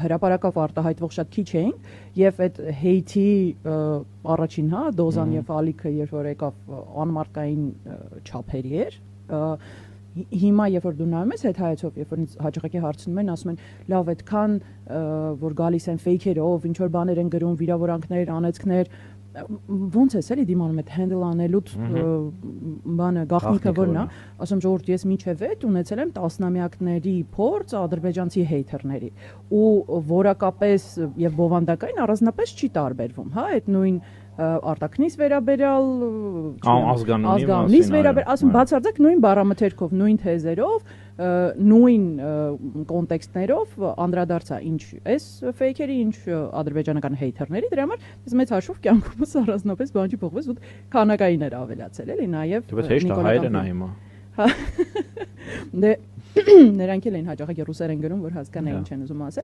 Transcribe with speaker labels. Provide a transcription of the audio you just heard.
Speaker 1: հրապարակավ արտահայտվող շատ քիչ էինք եւ այդ հեյթի առաջին դոզան եւ ալիքը երբ որ եկավ անմարտկային չափերի էր հիմա երբ որ դու նայում ես այդ հայացով երբ որ հաճախակի հարցնում են ասում են լավ այդքան որ գալիս են ֆեյքերով ինչ որ բաներ են գրում վիրավորանքներ անեծքներ ոնց է էլի դիմանում այդ handle անելուց բանը գաղտնիքը որն է ասում ժողովուրդ ես մինչև այդ ունեցել եմ տասնամյակների փորձ ադրբեջանցի հեյթերների ու որակապես եւ բովանդակային առանձնապես չի տարբերվում հա այդ նույն արտաքնից վերաբերյալ ազգանունից վերաբերյալ ասում բացարձակ նույն բառամթերքով նույն թեզերով նույն կոնտեքստներով անդրադարձա ինչ էս ֆեյքերի ինչ ադրբեջանական հեյթերների դրա համար ես մեծ հաշվով կյանքումս առանձնապես բան չի փոխվեց ու քանակային էր ավելացել էլի նաեւ
Speaker 2: հայերեն է հիմա
Speaker 1: դե նրանք էլ են հաճախակի ռուսերեն գրում որ հասկանա ինչ են ուզում ասել